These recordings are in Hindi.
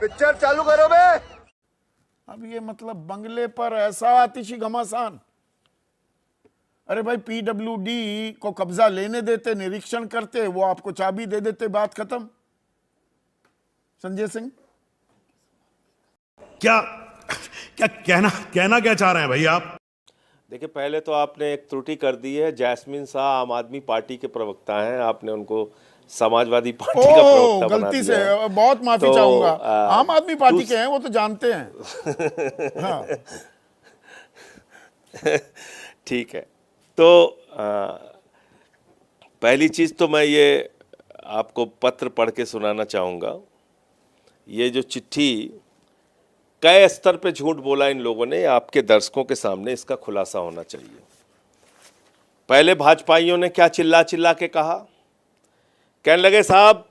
पिक्चर चालू करो बे। अब ये मतलब बंगले पर ऐसा आतिशी घमासान। अरे भाई पीडब्ल्यूडी को कब्जा लेने देते, निरीक्षण करते, वो आपको चाबी दे देते, बात खत्म। संजय सिंह क्या क्या कहना क्या चाह रहे हैं भाई आप? देखिए, पहले तो आपने एक त्रुटि कर दी है। जैस्मिन शाह आम आदमी पार्टी के प्रवक्ता हैं, आपने उनको समाजवादी पार्टी का प्रवक्ता बना गलती दिया से है। बहुत माफी तो, चाहूंगा। आम आदमी पार्टी के हैं, वो तो जानते हैं। हाँ। ठीक है, तो पहली चीज तो मैं ये आपको पत्र पढ़ के सुनाना चाहूंगा। ये जो चिट्ठी, कई स्तर पे झूठ बोला इन लोगों ने, आपके दर्शकों के सामने इसका खुलासा होना चाहिए। पहले भाजपाइयों ने क्या चिल्ला चिल्ला के कहा, कहने लगे साहब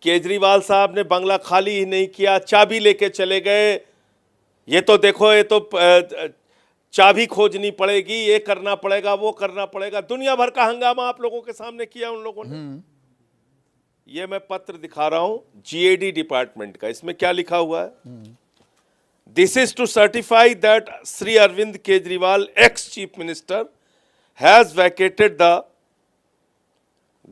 केजरीवाल साहब ने बंगला खाली ही नहीं किया, चाबी लेके चले गए। ये तो देखो, ये तो चाबी खोजनी पड़ेगी, ये करना पड़ेगा, वो करना पड़ेगा। दुनिया भर का हंगामा आप लोगों के सामने किया उन लोगों ने। ये मैं पत्र दिखा रहा हूं जीएडी डिपार्टमेंट का। इसमें क्या लिखा हुआ है? This is to certify that Shri Arvind Kejriwal, ex chief minister, has vacated the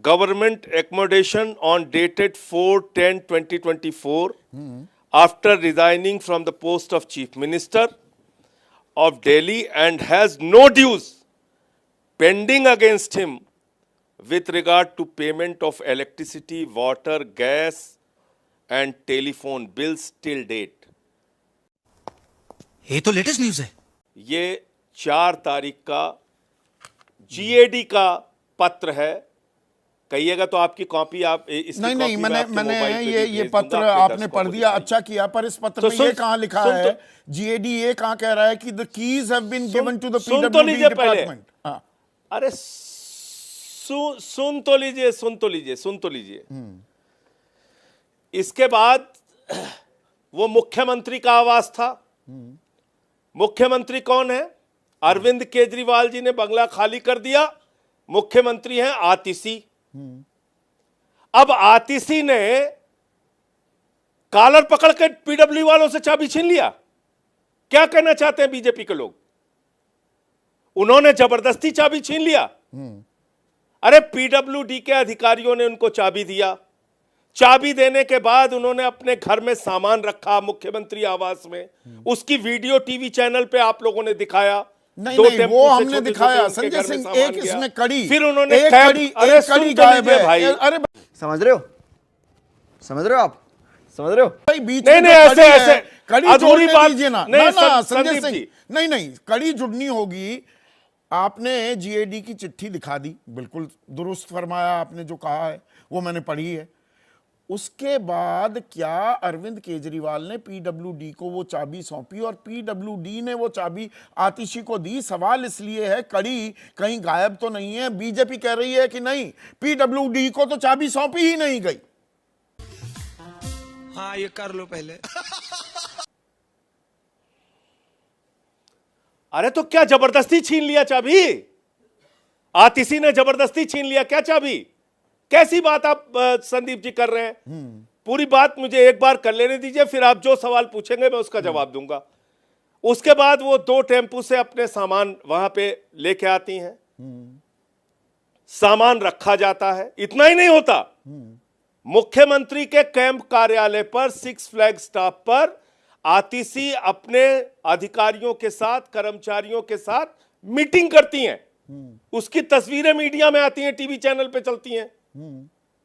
government accommodation on dated 4/10/2024 after resigning from the post of Chief Minister of Delhi and has no dues pending against him with regard to payment of electricity, water, gas and telephone bills till date. ये तो लेटेस्ट न्यूज है। ये 4 तारीख का जीएडी का पत्र है। कहिएगा तो आपकी कॉपी आप नहीं, मैंने ये पत्र आपने पढ़ दिया, अच्छा किया। पर इस पत्र में ये कहां लिखा है? जीएडी ये कहां कह रहा है कि the keys have been given to the PWD department? अरे सुन तो लीजिए। इसके बाद वो मुख्यमंत्री का आवास था। मुख्यमंत्री कौन है? अरविंद केजरीवाल जी ने बंगला खाली कर दिया। मुख्यमंत्री हैं आतिशी। अब आतिशी ने कॉलर पकड़ के पीडब्ल्यू वालों से चाबी छीन लिया। क्या कहना चाहते हैं बीजेपी के लोग? उन्होंने जबरदस्ती चाबी छीन लिया। अरे पीडब्ल्यूडी के अधिकारियों ने उनको चाबी दिया। चाबी देने के बाद उन्होंने अपने घर में सामान रखा मुख्यमंत्री आवास में। उसकी वीडियो टीवी चैनल पे आप लोगों ने दिखाया। नहीं, वो हमने दिखाया। संजय सिंह, एक इसमें कड़ी, फिर उन्होंने एक कड़ी गायब है भाई। अरे समझ रहे हो आप? समझ रहे हो भाई? बीच नहीं, में ऐसे कड़ी अधूरी बात दीजिए ना। नहीं, संजय सिंह, नहीं, कड़ी जुड़नी होगी। आपने जीएडी की चिट्ठी दिखा दी, बिल्कुल दुरुस्त फरमाया आपने, जो कहा है वो मैंने पढ़ी है। उसके बाद क्या अरविंद केजरीवाल ने पीडब्ल्यूडी को वो चाबी सौंपी और पीडब्ल्यूडी ने वो चाबी आतिशी को दी? सवाल इसलिए है, कड़ी कहीं गायब तो नहीं है। बीजेपी कह रही है कि नहीं, पीडब्ल्यूडी को तो चाबी सौंपी ही नहीं गई। हाँ, ये कर लो पहले। अरे तो क्या जबरदस्ती छीन लिया चाबी? आतिशी ने जबरदस्ती छीन लिया क्या चाबी? कैसी बात आप संदीप जी कर रहे हैं? पूरी बात मुझे एक बार कर लेने दीजिए, फिर आप जो सवाल पूछेंगे मैं उसका जवाब दूंगा। उसके बाद वो 2 टेम्पू से अपने सामान वहां पे लेके आती हैं। सामान रखा जाता है। इतना ही नहीं होता, मुख्यमंत्री के कैंप कार्यालय पर 6 फ्लैग स्टाफ पर आतिशी अपने अधिकारियों के साथ, कर्मचारियों के साथ मीटिंग करती हैं। उसकी तस्वीरें मीडिया में आती हैं, टीवी चैनल पे चलती हैं।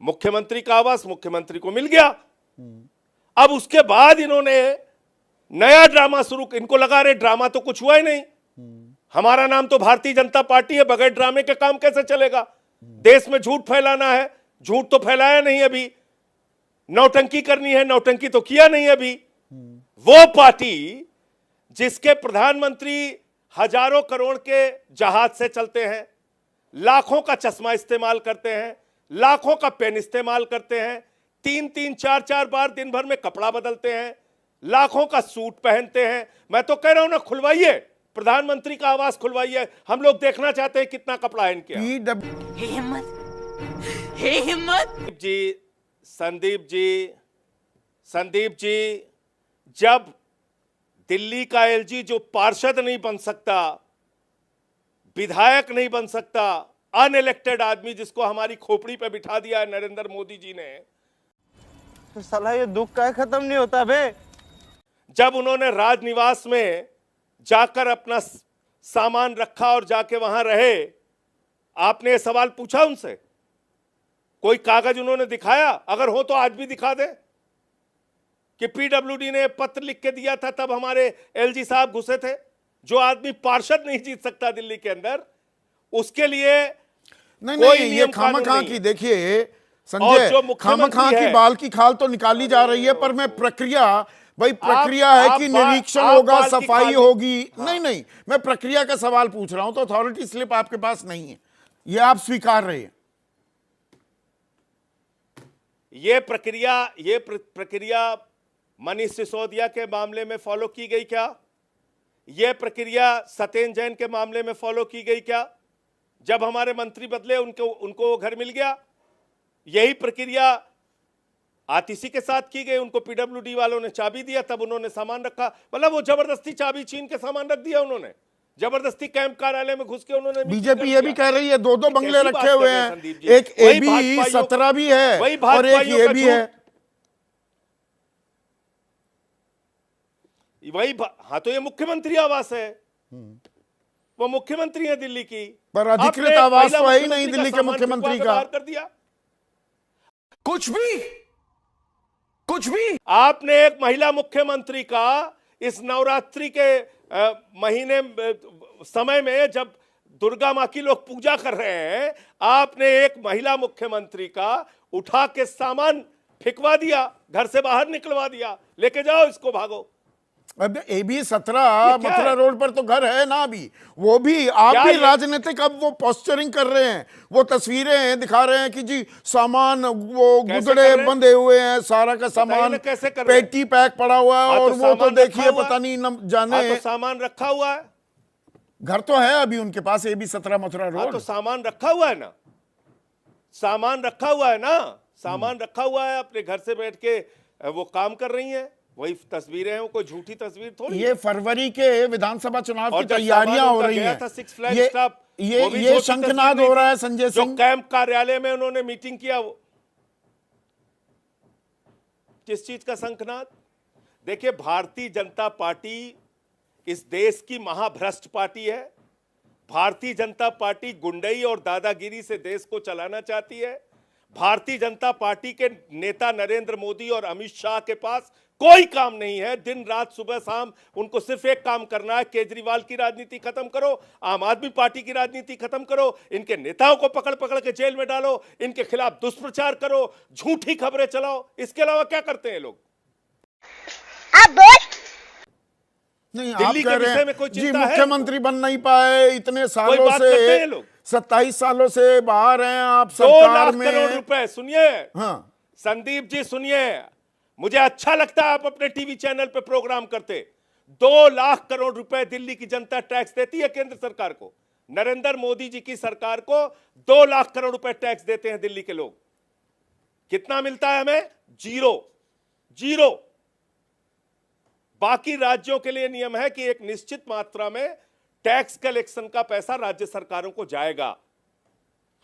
मुख्यमंत्री का आवास मुख्यमंत्री को मिल गया। अब उसके बाद इन्होंने नया ड्रामा शुरू, इनको लगा रहे ड्रामा तो कुछ हुआ ही नहीं, हमारा नाम तो भारतीय जनता पार्टी है, बगैर ड्रामे के काम कैसे चलेगा? देश में झूठ फैलाना है, झूठ तो फैलाया नहीं अभी। नौटंकी करनी है, नौटंकी तो किया नहीं अभी। वो पार्टी जिसके प्रधानमंत्री हजारों करोड़ के जहाज से चलते हैं, लाखों का चश्मा इस्तेमाल करते हैं, लाखों का पेन इस्तेमाल करते हैं, 3-3, 4-4 बार दिन भर में कपड़ा बदलते हैं, लाखों का सूट पहनते हैं। मैं तो कह रहा हूं ना, खुलवाइए, प्रधानमंत्री का आवास खुलवाइए। हम लोग देखना चाहते हैं कितना कपड़ा है इनके। हिम्मत जी, संदीप जी, जब दिल्ली का एलजी जो पार्षद नहीं बन सकता, विधायक नहीं बन सकता, अनइलेक्टेड आदमी जिसको हमारी खोपड़ी पे बिठा दिया है नरेंद्र मोदी जी ने, तो साला ये दुख का खत्म नहीं होता बे। जब उन्होंने राजनिवास में जाकर अपना सामान रखा और जाके वहां रहे, आपने ये सवाल पूछा उनसे? कोई कागज उन्होंने दिखाया? अगर हो तो आज भी दिखा दे कि पीडब्ल्यूडी ने पत्र लिख के दिया था, तब हमारे एलजी साहब घुसे थे। जो आदमी पार्षद नहीं जीत सकता दिल्ली के अंदर, उसके लिए नहीं, ये खामखा की, देखिए संजय, खामखा की बाल की खाल तो निकाली जा रही है, पर मैं प्रक्रिया, भाई प्रक्रिया है कि निरीक्षण होगा, सफाई होगी। नहीं, मैं प्रक्रिया का सवाल पूछ रहा हूं, तो अथॉरिटी स्लिप आपके पास नहीं है, ये आप स्वीकार रहे हैं? ये प्रक्रिया मनीष सिसोदिया के मामले में फॉलो की गई क्या? यह प्रक्रिया सत्येंद्र जैन के मामले में फॉलो की गई क्या? जब हमारे मंत्री बदले उनको घर मिल गया। यही प्रक्रिया आतिशी के साथ की गई, उनको पीडब्ल्यूडी वालों ने चाबी दिया, तब उन्होंने सामान रखा। मतलब वो जबरदस्ती चाबी छीन के सामान रख दिया उन्होंने, जबरदस्ती कैंप कार्यालय में घुस के उन्होंने। बीजेपी ये भी कह रही है 2-2 बंगले रखे हुए हैं, एक AB 17 भी है और एक ये भी है। हाँ, तो ये मुख्यमंत्री आवास है, वो मुख्यमंत्री है दिल्ली की, पर अधिकृत आवास तो है ही नहीं दिल्ली के मुख्यमंत्री का। कर दिया कुछ भी आपने। एक महिला मुख्यमंत्री का इस नवरात्रि के महीने समय में, जब दुर्गा मां की लोग पूजा कर रहे हैं, आपने एक महिला मुख्यमंत्री का उठा के सामान फेंकवा दिया, घर से बाहर निकलवा दिया, लेके जाओ इसको, भागो। अब AB 17 मथुरा रोड पर तो घर है ना अभी, वो भी आप भी राजनीतिक, अब वो पोस्चरिंग कर रहे हैं, वो तस्वीरें दिखा रहे हैं कि जी सामान वो गुदड़े बंधे हुए हैं, सारा का सामान पेटी पैक पड़ा हुआ है, और वो तो देखिए पता नहीं जाने। तो सामान रखा हुआ है, घर तो है अभी उनके पास AB 17 मथुरा रोड। तो सामान रखा हुआ है ना, सामान रखा हुआ है ना, सामान रखा हुआ है, अपने घर से बैठ के वो काम कर रही हैं, वही तस्वीरें हैं, वो कोई झूठी तस्वीर थोड़ी। ये फरवरी के विधानसभा चुनाव की तैयारियां हो रही हैं, ये शंखनाद हो रहा है संजय सिंह। जो कैंप कार्यालय में उन्होंने मीटिंग किया, वो किस चीज का शंखनाद? देखिए, भारतीय जनता पार्टी इस देश की महाभ्रष्ट पार्टी है। भारतीय जनता पार्टी गुंडई और दादागिरी से देश को चलाना चाहती है। भारतीय जनता पार्टी के नेता नरेंद्र मोदी और अमित शाह के पास कोई काम नहीं है, दिन रात सुबह शाम उनको सिर्फ एक काम करना है, केजरीवाल की राजनीति खत्म करो, आम आदमी पार्टी की राजनीति खत्म करो, इनके नेताओं को पकड़ पकड़ के जेल में डालो, इनके खिलाफ दुष्प्रचार करो, झूठी खबरें चलाओ। इसके अलावा क्या करते हैं लोग? नहीं, दिल्ली के विषय में कोई जी चिंता है? मुख्यमंत्री बन नहीं पाए इतने सालों से, 27 सालों से बाहर हैं आप सरकार में। 2 लाख करोड़ रुपए, सुनिए हाँ संदीप जी, सुनिए, मुझे अच्छा लगता है आप अपने टीवी चैनल पे प्रोग्राम करते। 2 लाख करोड़ रुपए दिल्ली की जनता टैक्स देती है केंद्र सरकार को। नरेंद्र मोदी जी की सरकार को 2 लाख करोड़ रुपए टैक्स देते हैं दिल्ली के लोग। कितना मिलता है हमें? जीरो। बाकी राज्यों के लिए नियम है कि एक निश्चित मात्रा में टैक्स कलेक्शन का पैसा राज्य सरकारों को जाएगा।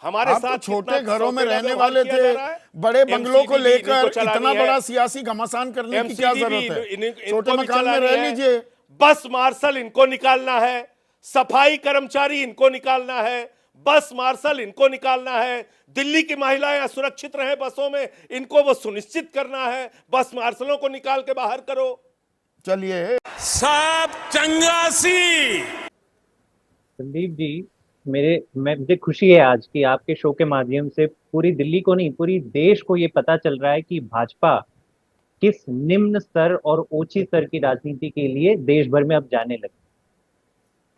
हमारे साथ छोटे घरों में रहने वाले थे, बड़े बंगलों को लेकर इतना बड़ा सियासी घमासान करने की क्या जरूरत है? छोटे मकान में रह लीजिए। बस मार्शल इनको निकालना है, सफाई कर्मचारी इनको निकालना है, बस मार्शल इनको निकालना है, दिल्ली की महिलाएं असुरक्षित रहे बसों में, इनको वो सुनिश्चित करना है। बस मार्शलों को निकाल के बाहर करो। चलिए सब चंगासी। संदीप जी, मुझे खुशी है आज कि आपके शो के माध्यम से पूरी दिल्ली को नहीं, पूरी देश को ये पता चल रहा है कि भाजपा किस निम्न स्तर और ऊंची स्तर की राजनीति के लिए देश भर में अब जाने लगी।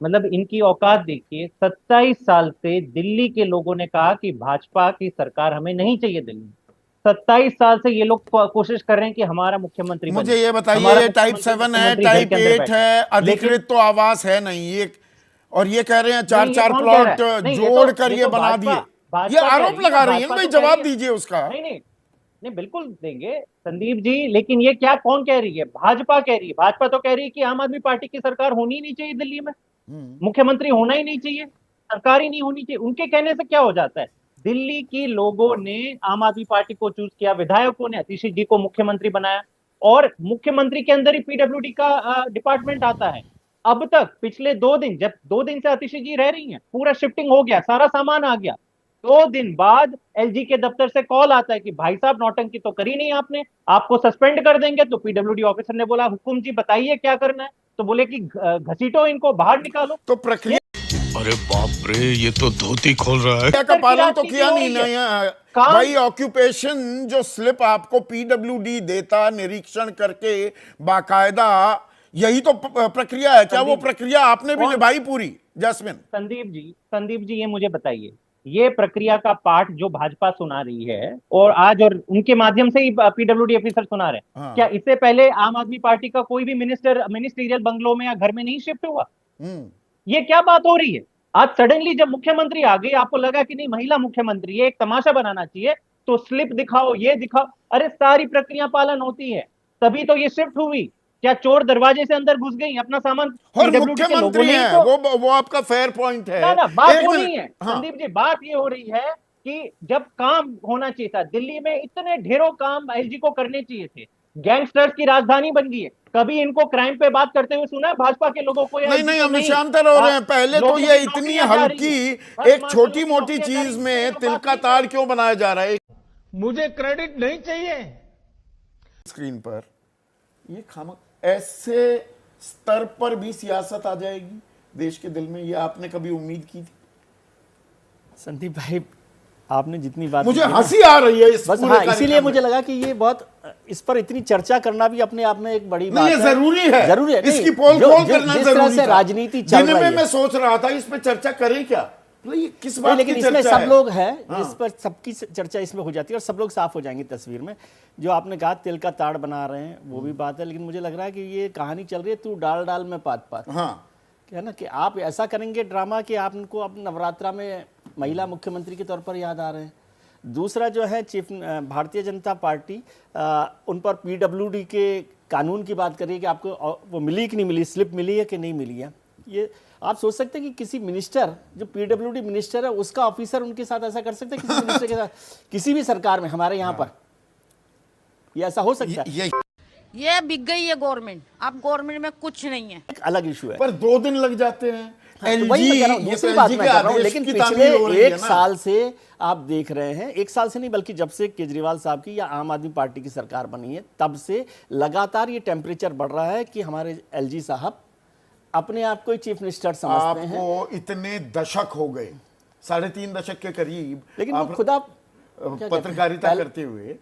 मतलब इनकी औकात देखिए, 27 साल से दिल्ली के लोगों ने कहा कि भाजपा की सरकार हमें नहीं चाहिए दिल्ली में। 27 साल से ये लोग कोशिश कर रहे हैं कि हमारा मुख्यमंत्री मुझे ये बताइए, ये टाइप 7 है, टाइप 8 है, अधिकृत तो आवास है नहीं ये, और ये कह रहे हैं 4-4 प्लॉट जोड़ कर ये बना दिए। ये आरोप लगा रही है, भाई जवाब दीजिए उसका। नहीं, नहीं बिल्कुल देंगे संदीप जी, लेकिन ये क्या, कौन कह रही है? भाजपा कह रही है। भाजपा तो कह रही है कि आम आदमी पार्टी की सरकार होनी ही नहीं चाहिए दिल्ली में, मुख्यमंत्री होना ही नहीं चाहिए, सरकार ही नहीं होनी चाहिए। उनके कहने से क्या हो जाता है? दिल्ली की लोगों ने आम आदमी पार्टी को चूज किया, विधायकों ने आतिशी जी को मुख्यमंत्री बनाया, और मुख्यमंत्री के अंदर ही पीडब्ल्यूडी का डिपार्टमेंट आता है। अब तक पिछले 2 दिन, जब 2 दिन से आतिशी जी रह रही हैं, पूरा शिफ्टिंग हो गया, सारा सामान आ गया, 2 दिन बाद एलजी के दफ्तर से कॉल आता है कि भाई साहब नौटंकी तो करी नहीं आपने, आपको सस्पेंड कर देंगे। तो पीडब्ल्यूडी ऑफिसर ने बोला हुकुम जी बताइए क्या करना है, तो बोले कि घसीटो इनको, बाहर निकालो। तो प्रक्रिया अरे बाप रे, ये तो धोती खोल रहा है। का पालन तो किया नहीं ना काम- भाई। ऑक्यूपेशन जो स्लिप आपको पीडब्ल्यूडी देता निरीक्षण करके बाकायदा, यही तो प्रक्रिया है। क्या वो प्रक्रिया आपने भी निभाई पूरी जैस्मिन? संदीप जी ये मुझे बताइए, ये प्रक्रिया का पाठ जो भाजपा सुना रही है और आज, और उनके माध्यम से ही पीडब्ल्यूडी ऑफिसर सुना रहे हैं, हाँ। क्या इससे पहले आम आदमी पार्टी का कोई भी मिनिस्ट्रियल बंगलों में या घर में नहीं शिफ्ट हुआ? ये क्या बात हो रही है? आज सडनली जब मुख्यमंत्री आ गई, आपको लगा कि नहीं महिला मुख्यमंत्री है, एक तमाशा बनाना चाहिए, तो स्लिप दिखाओ, ये दिखाओ। अरे सारी प्रक्रिया पालन होती है, तभी तो ये शिफ्ट हुई। क्या चोर दरवाजे से अंदर घुस गई, अपना सामान और PWD के लोगों मुख्यमंत्री ने ही हैं, तो- वो आपका फेयर पॉइंट है। ना बात एक वो मिनट, नहीं है हाँ। संदीप जी, बात ये हो रही है कि जब काम होना चाहिए था, दिल्ली में इतने ढेरों काम एलजी को करने चाहिए थे, गैंगस्टर्स की राजधानी बन गई है। कभी इनको क्राइम पे बात करते हुए सुना है भाजपा के लोगों को? नहीं, हम शांतर हो रहे हैं। पहले तो ये इतनी हल्की एक छोटी मोटी चीज में तिल का तार क्यों बनाया जा रहा है? मुझे क्रेडिट नहीं चाहिए। स्क्रीन पर ये ऐसे स्तर पर भी सियासत आ जाएगी देश के दिल में, ये आपने कभी उम्मीद की थी? संदीप भाई, आपने जितनी बात मुझे की ना, हंसी आ रही है इस बस पूरे हाँ, इसीलिए कार्यक्रम मुझे में। लगा कि ये बहुत, इस पर इतनी चर्चा करना भी अपने आप में एक बड़ी बात नहीं, ये है। जरूरी है, जरूरी है। इसकी नहीं, पोल जो- खोल जिस- करना जिस तरह जरूरी से था। राजनीति चल जिनमें रही है, मैं सोच रहा था इस पे चर्चा करें क्या, मतलब ये किस बात लेकिन की इसमें चर्चा सब है? लोग हैं, हाँ। इस पर सबकी चर्चा इसमें हो जाती है और सब लोग साफ हो जाएंगे तस्वीर में। जो आपने कहा तिल का ताड़ बना रहे हैं, वो भी बात है, लेकिन मुझे लग रहा है कि ये कहानी चल रही है तू डाल डाल में पात पात, हाँ, है ना, कि आप ऐसा करेंगे ड्रामा कि आप उनको अब नवरात्रा में महिला मुख्यमंत्री के तौर पर याद आ रहे हैं। दूसरा जो है चीफ भारतीय जनता पार्टी उन पर पीडब्ल्यूडी के कानून की बात करिए कि आपको वो मिली कि नहीं मिली, स्लिप मिली है कि नहीं मिली है। ये आप सोच सकते हैं कि किसी मिनिस्टर, जो पीडब्ल्यूडी मिनिस्टर है, उसका ऑफिसर उनके साथ ऐसा कर सकते हैं किसी मिनिस्टर के साथ, किसी भी सरकार में हमारे यहाँ पर ये ऐसा हो सकता है? ये बिक गई है गवर्नमेंट, अब गवर्नमेंट में कुछ नहीं है। एक अलग इशू है। पर 2 दिन लग जाते हैं। हाँ, तो वही मैं कह रहा हूं, दूसरी बात मैं कर रहा हूं, लेकिन पिछले एक साल से आप देख रहे हैं, एक साल से नहीं बल्कि जब से केजरीवाल साहब की या आम आदमी पार्टी की सरकार बनी है, तब से लगातार ये टेम्परेचर बढ़ रहा है कि हमारे एलजी साहब अपने आप को ही चीफ मिनिस्टर समझते हैं। आपको इतने दशक हो गए, 3.5 दशक के करीब, लेकिन आप वो खुदा क्या कहते हैं, पत्रकारिता करते हुए,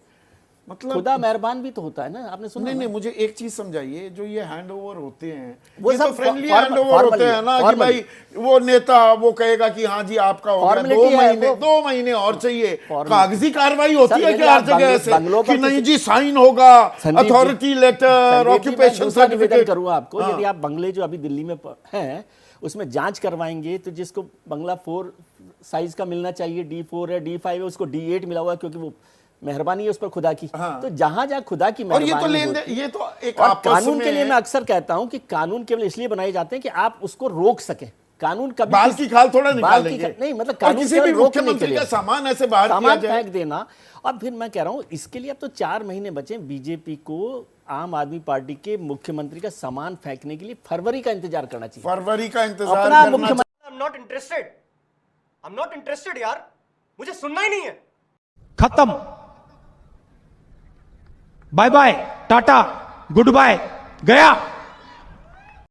मतलब खुदा मेहरबान भी तो होता है ना, आपने सुना? नहीं, मुझे एक चीज समझाइए, जो ये हैंडओवर होते हैं, वो ये तो सब फ्रेंडली फॉर्मल- हैंडओवर होते हैं ना, कि फॉर्मल- भाई वो नेता वो कहेगा कि हाँ जी आपका हो गया, फॉर्मेलिटी है, 2 महीने और चाहिए। फॉर्मल- कागजी कार्रवाई होती सर, है यदि क्या हर आप जगह बंगलों- ऐसे बंगलों पर कि नहीं किसी- जी साइन होगा, संदीप जी- अथॉरिटी लेटर, संदीप जी, मैं ऑक्यूपेशन दूसरा निवेदन सर्टिफिकेट करूंगा आपको, हाँ। यदि आप बंगले जो अभी दिल्ली में हैं उसमें जांच करवाएंगे, तो जिसको बंगला 4 साइज का मिलना चाहिए, D4 है, D5 है, उसको D8 मिला हुआ है, क्योंकि वो मेहरबानी है उस पर खुदा की। हाँ। तो जहां जहां खुदा की और ये तो मेहरबानी लेन होती देन, ये तो एक और आपस कानून में के लिए मैं अक्सर कहता हूं कि कानून केवल इसलिए बनाए जाते हैं कि आप उसको रोक सकें। कानून कभी बाल की खाल थोड़ा निकाल बाल की लेंगे, नहीं, मतलब और कानून किसी केवल भी रोकने के मुख्यमंत्री लिए का सामान ऐसे बाहर किया सामान जाए। फेंक देना। और फिर मैं कह रहा हूं इसके लिए अब तो 4 महीने बचे बीजेपी को आम आदमी पार्टी के मुख्यमंत्री का सामान फेंकने के लिए फरवरी का इंतजार करना चाहिए। फरवरी का इंतजार अपना करना मुख्यमंत्री I'm not interested यार, मुझे सुनना ही नहीं है। खत्म, bye bye, tata, goodbye, गया।